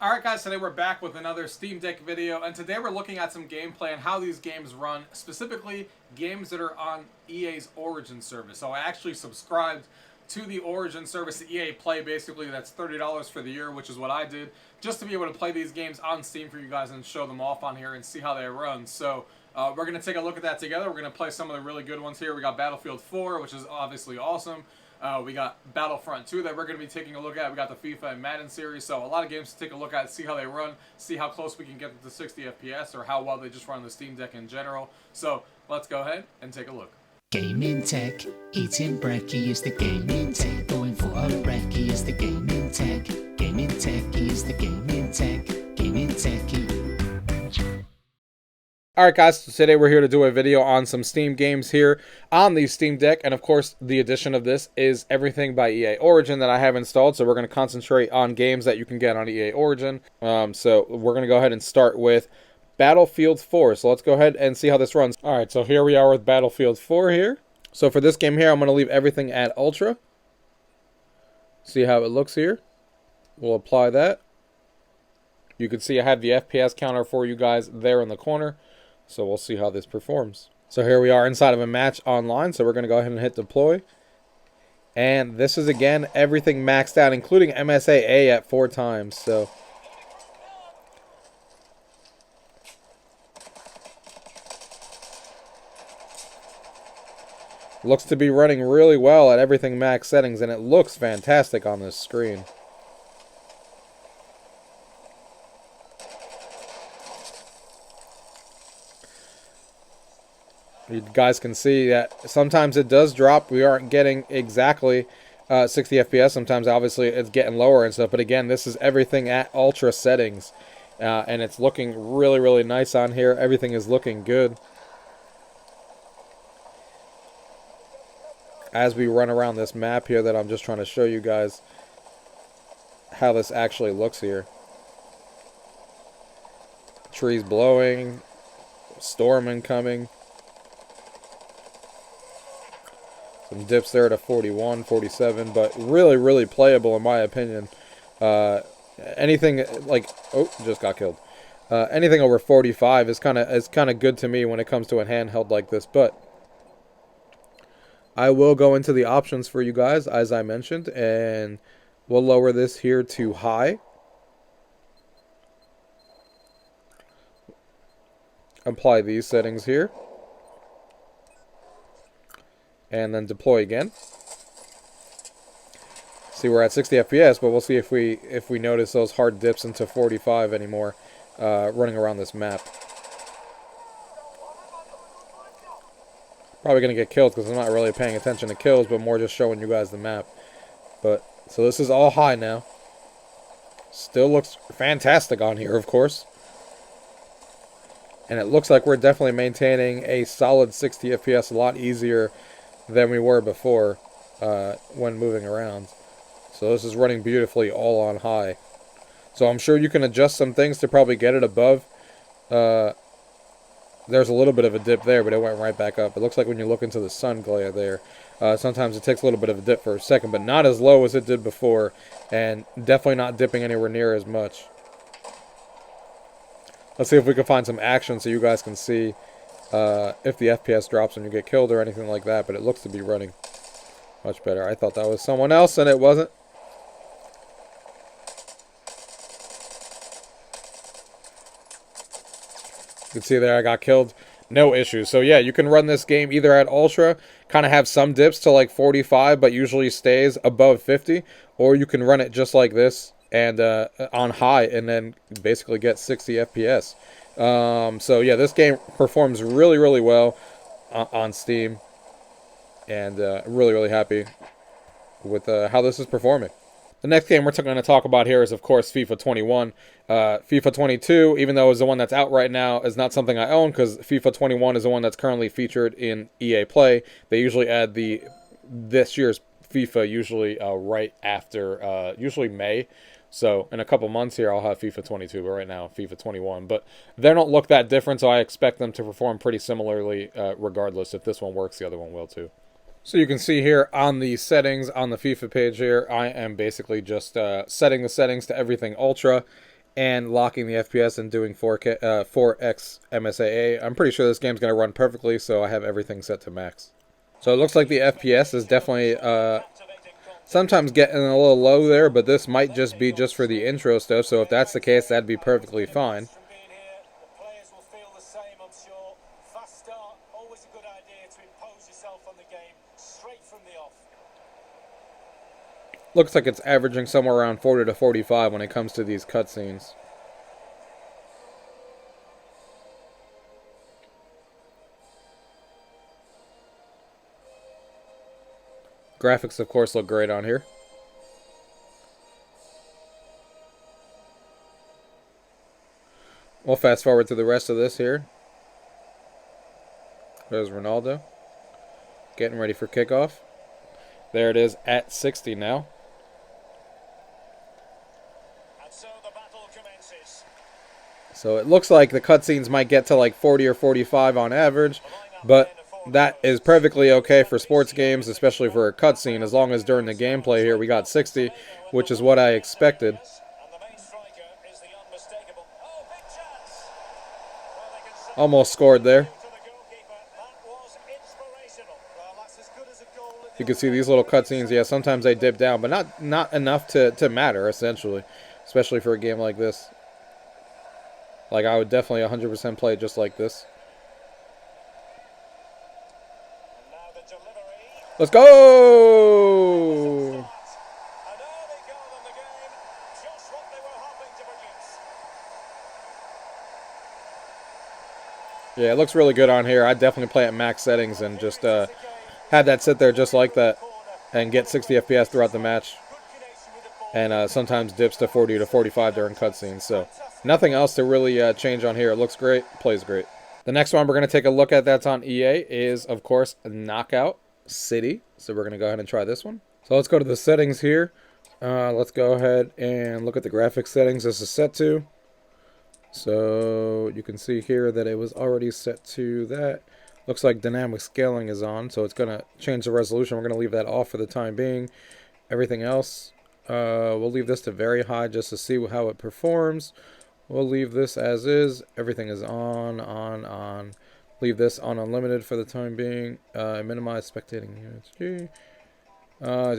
Alright guys, today we're back with another Steam Deck video, and today we're looking at some gameplay and how these games run, specifically games that are on EA's Origin service. So I actually subscribed to the Origin service, the EA Play, basically. That's $30 for the year, which is what I did, just to be able to play these games on Steam for you guys and show them off on here and see how they run. So we're going to take a look at that together. We're going to play some of the really good ones here. We got Battlefield 4, which is obviously awesome. We got Battlefront 2 that we're going to be taking a look at. We got the FIFA and Madden series, so a lot of games to take a look at, see how they run, see how close we can get to 60 FPS, or how well they just run on the Steam Deck in general. So let's go ahead and take a look. Gaming tech, eating brekkie is the gaming tech. Going for a recce is the gaming tech. Gaming tech is the gaming tech. Gaming techie. Alright guys, so today we're here to do a video on some Steam games here on the Steam Deck, and of course the addition of this is everything by EA Origin that I have installed, so we're going to concentrate on games that you can get on EA Origin. So we're going to go ahead and start with Battlefield 4, so let's go ahead and see how this runs. Alright, so here we are with Battlefield 4 here. So for this game here, I'm going to leave everything at Ultra. See how it looks here. We'll apply that. You can see I have the FPS counter for you guys there in the corner. So we'll see how this performs. So here we are inside of a match online. So we're going to go ahead and hit deploy. And this is, again, everything maxed out, including MSAA at 4 times. So looks to be running really well at everything max settings, and it looks fantastic on this screen. You guys can see that sometimes it does drop. We aren't getting exactly 60 FPS. Sometimes, obviously, it's getting lower and stuff. But again, this is everything at ultra settings. And it's looking really, really nice on here. Everything is looking good. As we run around this map here that I'm just trying to show you guys how this actually looks here. Trees blowing. Storm incoming. Some dips there to 41, 47, but really, really playable in my opinion. Anything like, oh, just got killed. Anything over 45 is kind of good to me when it comes to a handheld like this. But I will go into the options for you guys, as I mentioned, and we'll lower this here to high. Apply these settings here. And then deploy again. See, we're at 60 FPS, but we'll see if we notice those hard dips into 45 anymore running around this map. Probably going to get killed because I'm not really paying attention to kills, but more just showing you guys the map. But so this is all high now. Still looks fantastic on here, of course. And it looks like we're definitely maintaining a solid 60 FPS a lot easier than we were before when moving around. So this is running beautifully all on high. So I'm sure you can adjust some things to probably get it above. There's a little bit of a dip there, but it went right back up. It looks like when you look into the sun glare there, sometimes it takes a little bit of a dip for a second, but not as low as it did before, and definitely not dipping anywhere near as much. Let's see if we can find some action so you guys can see if the FPS drops when you get killed or anything like that, but it looks to be running much better. I thought that was someone else, and it wasn't. You can see there I got killed. No issues. So yeah, you can run this game either at Ultra, kind of have some dips to like 45, but usually stays above 50, or you can run it just like this and on high and then basically get 60 FPS. So yeah, this game performs really, really well on Steam, and really, really happy with how this is performing. The next game we're going to talk about here is, of course, FIFA 21. FIFA 22, even though it's the one that's out right now, is not something I own because FIFA 21 is the one that's currently featured in EA Play. They usually add this year's FIFA usually right after, usually May. So in a couple months here, I'll have FIFA 22, but right now, FIFA 21. But they don't look that different, so I expect them to perform pretty similarly regardless. If this one works, the other one will too. So you can see here on the settings on the FIFA page here, I am basically just setting the settings to everything ultra. and locking the FPS and doing 4x MSAA. I'm pretty sure this game's going to run perfectly, so I have everything set to max. So it looks like the FPS is definitely sometimes getting a little low there, but this might just be just for the intro stuff, so if that's the case, that'd be perfectly fine. Looks like it's averaging somewhere around 40 to 45 when it comes to these cutscenes. Graphics, of course, look great on here. We'll fast forward to the rest of this here. There's Ronaldo. Getting ready for kickoff. There it is at 60 now. So it looks like the cutscenes might get to like 40 or 45 on average, but that is perfectly okay for sports games, especially for a cutscene, as long as during the gameplay here we got 60, which is what I expected. Almost scored there. You can see these little cutscenes, yeah, sometimes they dip down, but not enough to matter, essentially, especially for a game like this. Like, I would definitely 100% play it just like this. Let's go! Yeah, it looks really good on here. I'd definitely play at max settings and just have that sit there just like that and get 60 FPS throughout the match. And sometimes dips to 40 to 45 during cutscenes. So nothing else to really change on here. It looks great, plays great. The next one we're going to take a look at that's on EA is, of course, Knockout City. So we're going to go ahead and try this one. So let's go to the settings here. Let's go ahead and look at the graphics settings this is set to. So you can see here that it was already set to that. Looks like dynamic scaling is on, so it's going to change the resolution. We're going to leave that off for the time being. Everything else, we'll leave this to very high just to see how it performs. We'll leave this as is. Everything is on. Leave this on unlimited for the time being. Minimize spectating units.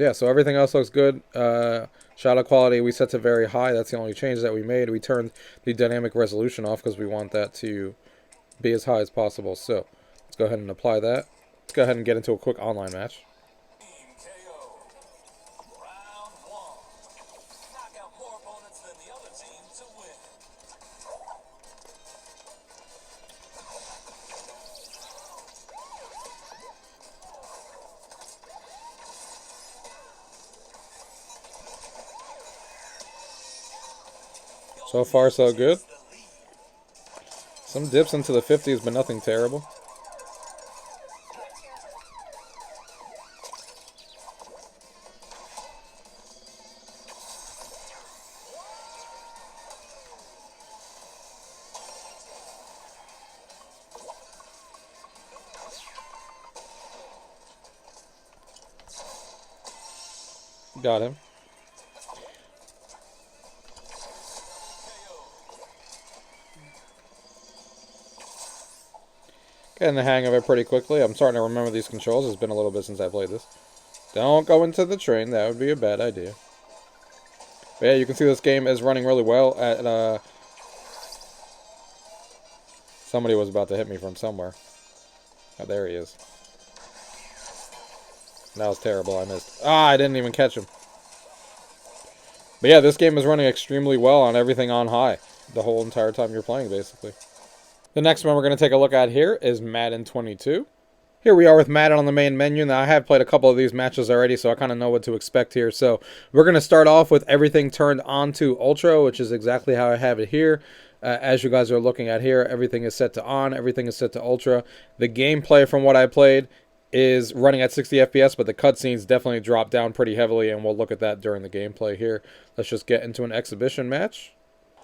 Yeah, so everything else looks good. Shadow quality we set to very high. That's the only change that we made. We turned the dynamic resolution off because we want that to be as high as possible. So let's go ahead and apply that. Let's go ahead and get into a quick online match. So far, so good. Some dips into the 50s, but nothing terrible. Got him. Getting the hang of it pretty quickly. I'm starting to remember these controls. It's been a little bit since I played this. Don't go into the train. That would be a bad idea. But yeah, you can see this game is running really well at... Somebody was about to hit me from somewhere. Oh, there he is. That was terrible. I missed. I didn't even catch him. But yeah, this game is running extremely well on everything on high. The whole entire time you're playing, basically. The next one we're going to take a look at here is Madden 22. Here we are with Madden on the main menu. Now, I have played a couple of these matches already, so I kind of know what to expect here. So, we're going to start off with everything turned on to Ultra, which is exactly how I have it here. As you guys are looking at here, everything is set to on, everything is set to Ultra. The gameplay from what I played is running at 60 FPS, but the cutscenes definitely drop down pretty heavily, and we'll look at that during the gameplay here. Let's just get into an exhibition match.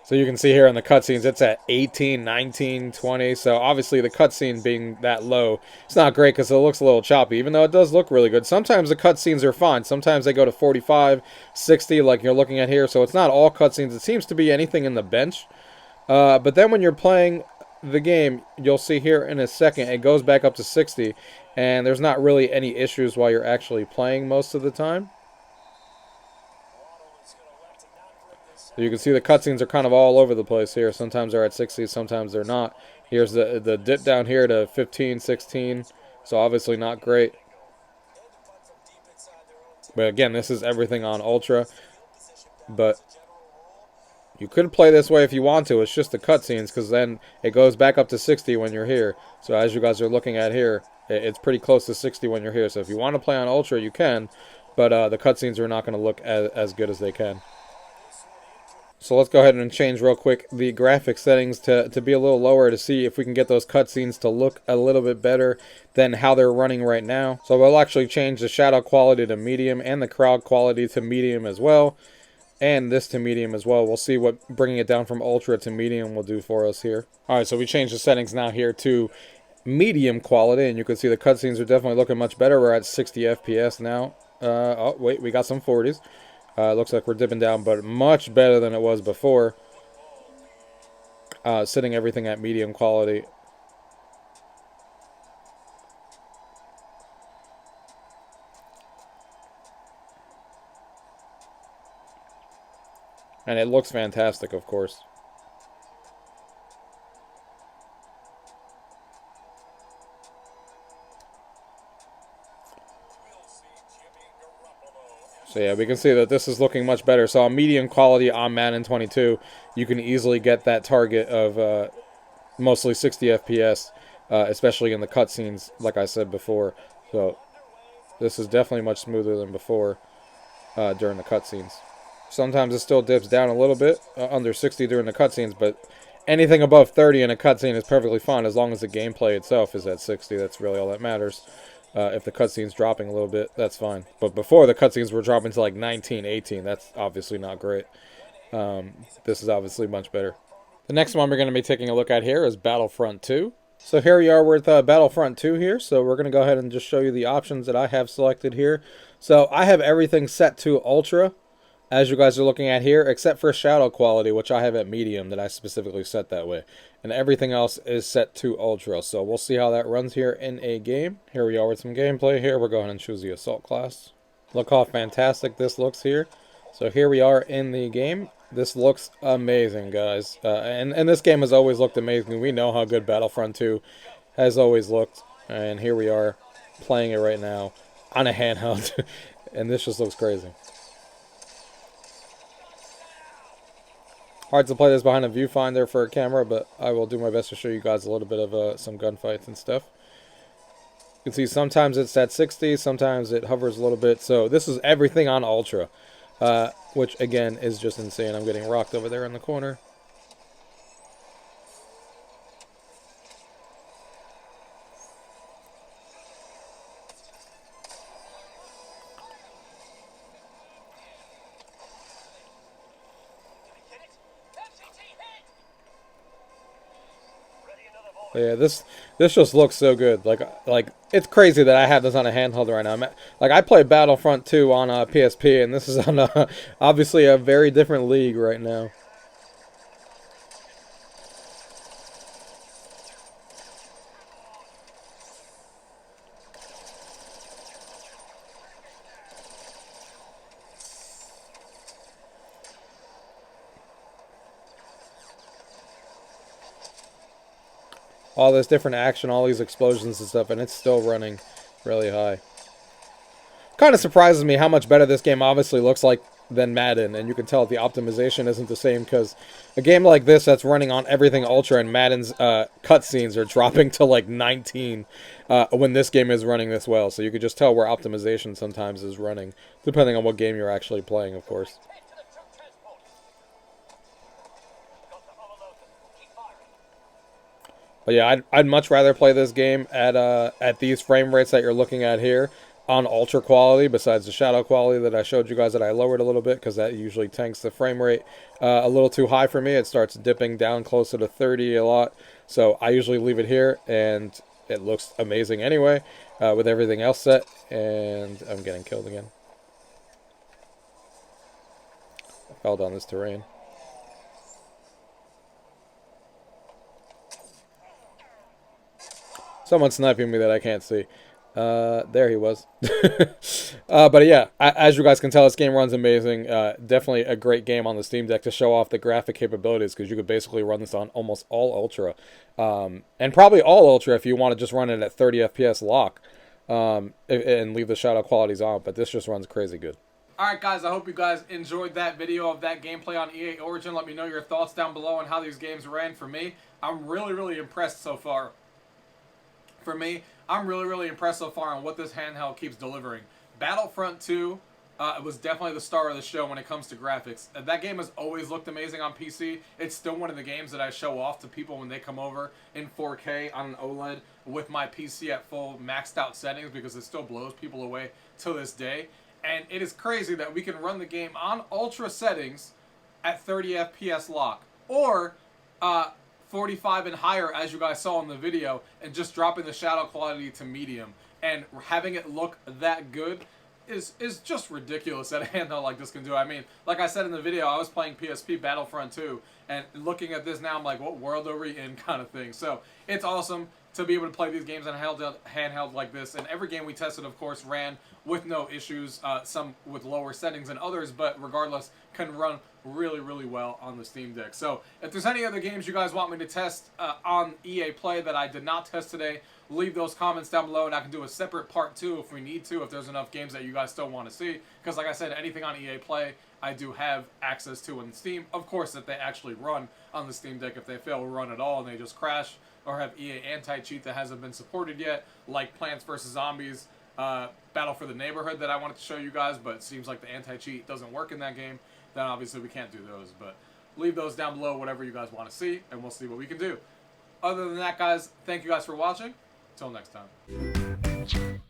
So you can see here in the cutscenes, it's at 18, 19, 20. So obviously the cutscene being that low, it's not great because it looks a little choppy, even though it does look really good. Sometimes the cutscenes are fine. Sometimes they go to 45, 60, like you're looking at here. So it's not all cutscenes. It seems to be anything in the bench. But then when you're playing the game, you'll see here in a second, it goes back up to 60. And there's not really any issues while you're actually playing most of the time. So you can see the cutscenes are kind of all over the place here. Sometimes they're at 60, sometimes they're not. Here's the dip down here to 15, 16. So obviously not great. But again, this is everything on Ultra. But you could play this way if you want to. It's just the cutscenes, because then it goes back up to 60 when you're here. So as you guys are looking at here, it's pretty close to 60 when you're here. So if you want to play on Ultra, you can. But the cutscenes are not going to look as good as they can. So let's go ahead and change real quick the graphic settings to be a little lower to see if we can get those cutscenes to look a little bit better than how they're running right now. So we'll actually change the shadow quality to medium and the crowd quality to medium as well. And this to medium as well. We'll see what bringing it down from ultra to medium will do for us here. Alright, so we changed the settings now here to medium quality. And you can see the cutscenes are definitely looking much better. We're at 60 FPS now. Oh, wait, we got some 40s. Looks like we're dipping down, but much better than it was before. Sitting everything at medium quality. And it looks fantastic, of course. So yeah, we can see that this is looking much better. So on medium quality on Madden 22, you can easily get that target of mostly 60 FPS, especially in the cutscenes, like I said before. So this is definitely much smoother than before during the cutscenes. Sometimes it still dips down a little bit, under 60 during the cutscenes, but anything above 30 in a cutscene is perfectly fine as long as the gameplay itself is at 60. That's really all that matters. If the cutscene's dropping a little bit, that's fine. But before, the cutscenes were dropping to like 19, 18. That's obviously not great. This is obviously much better. The next one we're going to be taking a look at here is Battlefront 2. So here we are with Battlefront 2 here. So we're going to go ahead and just show you the options that I have selected here. So I have everything set to Ultra, as you guys are looking at here, except for shadow quality, which I have at medium, that I specifically set that way. And everything else is set to ultra. So we'll see how that runs here in a game. Here we are with some gameplay here. We're going to choose the assault class. Look how fantastic this looks here. So here we are in the game. This looks amazing, guys. And this game has always looked amazing. We know how good Battlefront 2 has always looked. And here we are playing it right now on a handheld. And this just looks crazy. Hard to play this behind a viewfinder for a camera, but I will do my best to show you guys a little bit of some gunfights and stuff. You can see sometimes it's at 60, sometimes it hovers a little bit. So this is everything on Ultra, which again is just insane. I'm getting rocked over there in the corner. Yeah, this just looks so good. Like it's crazy that I have this on a handheld right now. Like I play Battlefront 2 on a PSP, and this is on obviously a very different league right now. All this different action, all these explosions and stuff, and it's still running really high. Kind of surprises me how much better this game obviously looks like than Madden, and you can tell the optimization isn't the same, because a game like this that's running on everything Ultra and Madden's cutscenes are dropping to like 19 when this game is running this well. So you can just tell where optimization sometimes is running, depending on what game you're actually playing, of course. But yeah, I'd much rather play this game at these frame rates that you're looking at here on ultra quality, besides the shadow quality that I showed you guys that I lowered a little bit because that usually tanks the frame rate a little too high for me. It starts dipping down closer to 30 a lot. So I usually leave it here, and it looks amazing anyway with everything else set. And I'm getting killed again. I fell down this terrain. Someone's sniping me that I can't see. There he was. But yeah, as you guys can tell, this game runs amazing. Definitely a great game on the Steam Deck to show off the graphic capabilities, because you could basically run this on almost all Ultra. And probably all Ultra if you want to just run it at 30 FPS lock and leave the shadow qualities on. But this just runs crazy good. Alright guys, I hope you guys enjoyed that video of that gameplay on EA Origin. Let me know your thoughts down below on how these games ran for me. I'm really impressed so far. For me, I'm really impressed so far on what this handheld keeps delivering. Battlefront 2 was definitely the star of the show when it comes to graphics. That game has always looked amazing on PC. It's still one of the games that I show off to people when they come over in 4K on an OLED with my PC at full maxed out settings, because it still blows people away to this day. And it is crazy that we can run the game on ultra settings at 30 FPS lock, or 45 and higher, as you guys saw in the video, and just dropping the shadow quality to medium and having it look that good is just ridiculous that a handheld like this can do. I mean, like I said in the video, I was playing PSP Battlefront 2, and looking at this now, I'm like, what world are we in, kind of thing. So it's awesome to be able to play these games on a handheld like this. And every game we tested, of course, ran with no issues, some with lower settings than others, but regardless, can run really well on the Steam Deck. So if there's any other games you guys want me to test on EA Play that I did not test today, leave those comments down below, and I can do a separate part 2 if we need to, if there's enough games that you guys still want to see. Because like I said, anything on EA Play I do have access to in Steam. Of course, if they actually run on the Steam Deck. If they fail to run at all and they just crash, or have EA anti-cheat that hasn't been supported yet, like Plants vs. Zombies, Battle for the Neighborhood that I wanted to show you guys, but it seems like the anti-cheat doesn't work in that game, then obviously we can't do those. But leave those down below, whatever you guys want to see, and we'll see what we can do. Other than that, guys, thank you guys for watching. Until next time.